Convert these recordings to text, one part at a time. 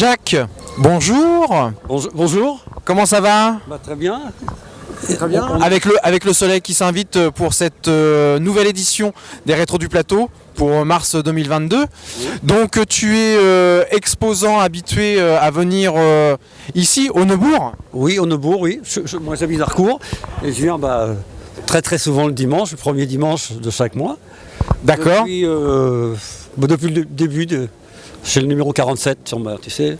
Jacques, bonjour. Bonjour. Comment ça va? Très bien. Très bien. Avec le soleil qui s'invite pour cette nouvelle édition des Rétros du Plateau pour mars 2022. Oui. Donc tu es exposant habitué à venir ici au Neubourg? Oui, au Neubourg, oui. Moi j'habite à Harcourt et je viens très souvent le dimanche, le premier dimanche de chaque mois. D'accord. Depuis le début, chez le numéro 47 sur tu sais.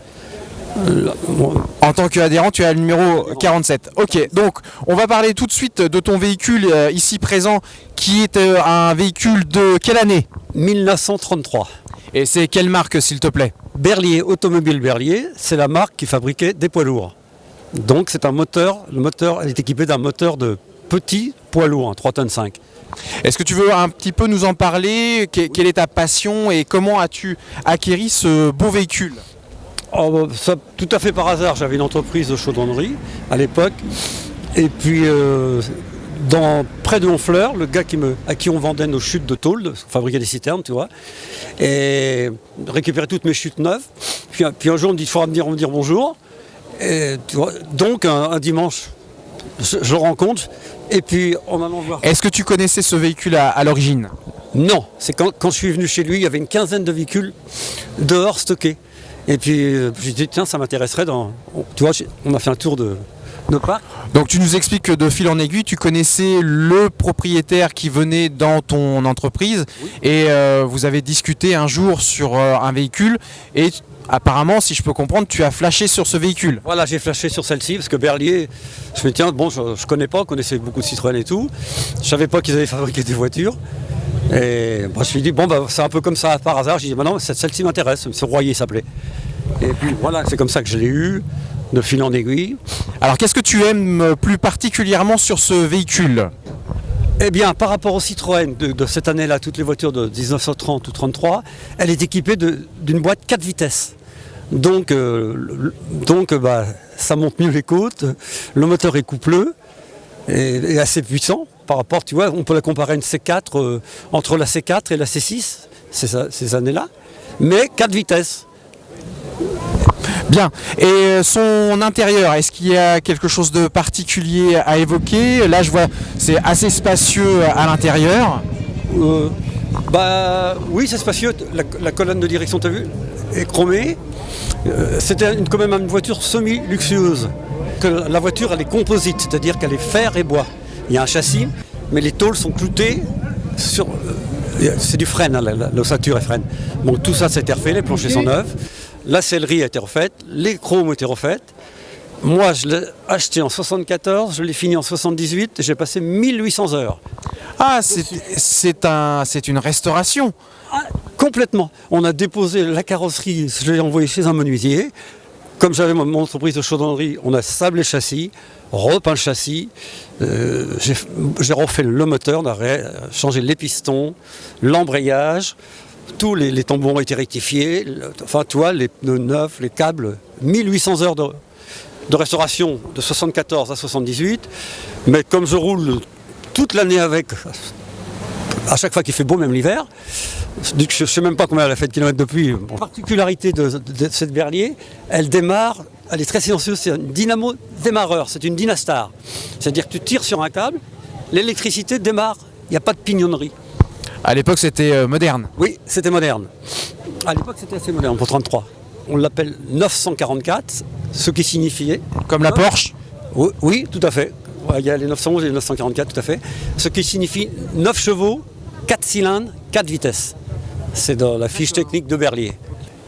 En tant qu'adhérent, tu as le numéro 47. Ok, donc on va parler tout de suite de ton véhicule ici présent, qui est un véhicule de quelle année? 1933. Et c'est quelle marque, s'il te plaît? Berlier, Automobile Berlier, c'est la marque qui fabriquait des poids lourds. Donc c'est un moteur, le moteur, elle est équipée d'un moteur de petit poids lourd, 3 tonnes 5. Est-ce que tu veux un petit peu nous en parler? Quelle est ta passion et comment as-tu acquéri ce beau véhicule? Ça, tout à fait par hasard, j'avais une entreprise de chaudronnerie à l'époque. Et puis, près de Honfleur, le gars à qui on vendait nos chutes de tôle, fabriquait des citernes, tu vois, et récupérait toutes mes chutes neuves. Puis un jour, on me dit, il faudra me dire bonjour. Et, tu vois, donc, un dimanche, je le rencontre. Et puis, en allant voir... Est-ce que tu connaissais ce véhicule à l'origine? Non, c'est quand je suis venu chez lui, il y avait une quinzaine de véhicules dehors stockés. Et puis j'ai dit tiens, ça m'intéresserait tu vois, on a fait un tour de parc. Donc tu nous expliques que de fil en aiguille, tu connaissais le propriétaire qui venait dans ton entreprise, oui. Et vous avez discuté un jour sur un véhicule et apparemment, si je peux comprendre, tu as flashé sur ce véhicule. Voilà, j'ai flashé sur celle-ci parce que Berlier, je me dis tiens, bon, je connais pas, on connaissait beaucoup de Citroën et tout. Je savais pas qu'ils avaient fabriqué des voitures. Et je me suis dit, c'est un peu comme ça par hasard. J'ai dit, non, celle-ci m'intéresse, ce Royer s'appelait. Et puis voilà, c'est comme ça que je l'ai eu, de fil en aiguille. Alors qu'est-ce que tu aimes plus particulièrement sur ce véhicule? Eh bien, par rapport au Citroën de cette année-là, toutes les voitures de 1930 ou 33, elle est équipée d'une boîte 4 vitesses. Donc, ça monte mieux les côtes, le moteur est coupleux et assez puissant. Par rapport, tu vois, on peut la comparer à une C4, entre la C4 et la C6, ces années-là, mais 4 vitesses. Bien. Et son intérieur, est-ce qu'il y a quelque chose de particulier à évoquer? Là, je vois, c'est assez spacieux à l'intérieur. Oui, c'est spacieux. La colonne de direction, tu as vu, est chromée. C'était quand même une voiture semi-luxueuse. La voiture, elle est composite, c'est-à-dire qu'elle est fer et bois. Il y a un châssis, mais les tôles sont cloutées sur... c'est du frêne, l'ossature est frêne. Donc tout ça, c'était refait, les planchers sont neufs. La sellerie a été refaite, les chromes ont été refaites. Moi, je l'ai acheté en 74, je l'ai fini en 78, et j'ai passé 1800 heures. Ah, c'est une restauration. Ah, complètement. On a déposé la carrosserie, je l'ai envoyée chez un menuisier. Comme j'avais mon entreprise de chaudronnerie, on a sablé le châssis, repeint le châssis, j'ai refait le moteur, on a changé les pistons, l'embrayage, tous les tambours ont été rectifiés, enfin tu vois, les pneus neufs, les câbles, 1800 heures de restauration de 74 à 78, mais comme je roule toute l'année avec, à chaque fois qu'il fait beau, même l'hiver, je ne sais même pas combien elle a fait de kilomètres depuis. La particularité de cette Berlier, elle démarre, elle est très silencieuse, c'est un dynamo démarreur, c'est une Dynastar. C'est-à-dire que tu tires sur un câble, l'électricité démarre, il n'y a pas de pignonnerie. À l'époque, c'était moderne. Oui, c'était moderne. À l'époque, c'était assez moderne pour 33. On l'appelle 944, ce qui signifiait... Comme la Porsche? Oui, tout à fait. Il y a les 911 et les 944, tout à fait. Ce qui signifie 9 chevaux, 4 cylindres, 4 vitesses. C'est dans la fiche technique de Berlier.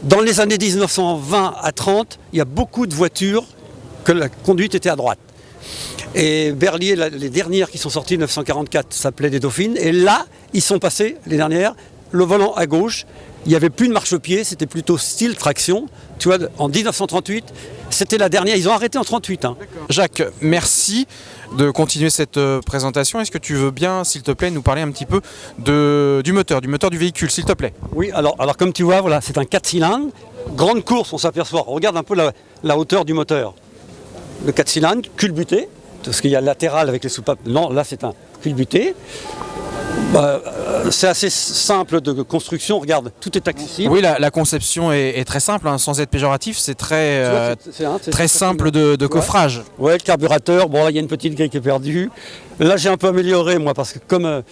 Dans les années 1920 à 30, il y a beaucoup de voitures que la conduite était à droite. Et Berlier, les dernières qui sont sorties, 1944, s'appelaient des Dauphines. Et là, ils sont passés, les dernières, le volant à gauche. Il n'y avait plus de marchepied, c'était plutôt style traction. Tu vois, en 1938, c'était la dernière. Ils ont arrêté en 1938. Hein. Jacques, merci de continuer cette présentation. Est-ce que tu veux bien, s'il te plaît, nous parler un petit peu du moteur du véhicule, s'il te plaît? Oui, alors comme tu vois, voilà, c'est un 4 cylindres. Grande course, on s'aperçoit. Regarde un peu la hauteur du moteur. Le 4 cylindres, culbuté, parce qu'il y a le latéral avec les soupapes. Non, là, c'est un culbuté. C'est assez simple de construction, regarde, tout est accessible. Oui, la conception est très simple, hein, sans être péjoratif, c'est très, Tu vois, c'est très simple de coffrage. Ouais, le carburateur, bon là il y a une petite grille qui est perdue. Là j'ai un peu amélioré moi parce que comme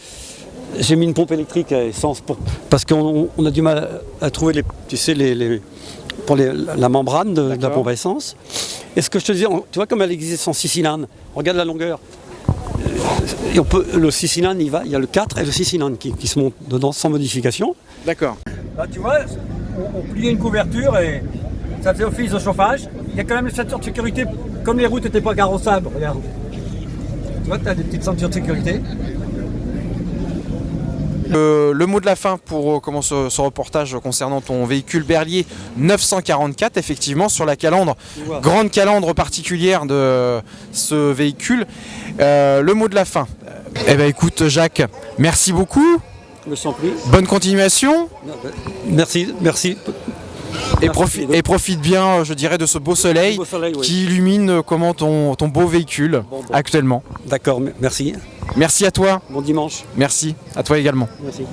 j'ai mis une pompe électrique à essence parce qu'on a du mal à trouver la membrane de la pompe à essence. Et ce que je te disais, tu vois comme elle existe en 6 cylindres, regarde la longueur. Et le 6 cylindres, il y a le 4 et le 6 cylindres qui se montent dedans sans modification. D'accord. Là tu vois, on pliait une couverture et ça faisait office de chauffage. Il y a quand même les ceintures de sécurité, comme les routes n'étaient pas carrossables, regarde. Tu vois, tu as des petites ceintures de sécurité. Le mot de la fin pour ce reportage concernant ton véhicule Berlier 944, effectivement, sur la calandre, grande calandre particulière de ce véhicule. Le mot de la fin. Eh bien écoute Jacques, merci beaucoup. Je me sens pris. Bonne continuation. Merci. Et profite bien, je dirais, de ce beau soleil, Oui. qui illumine comment ton beau véhicule actuellement. D'accord, merci. Merci à toi. Bon dimanche. Merci à toi également. Merci.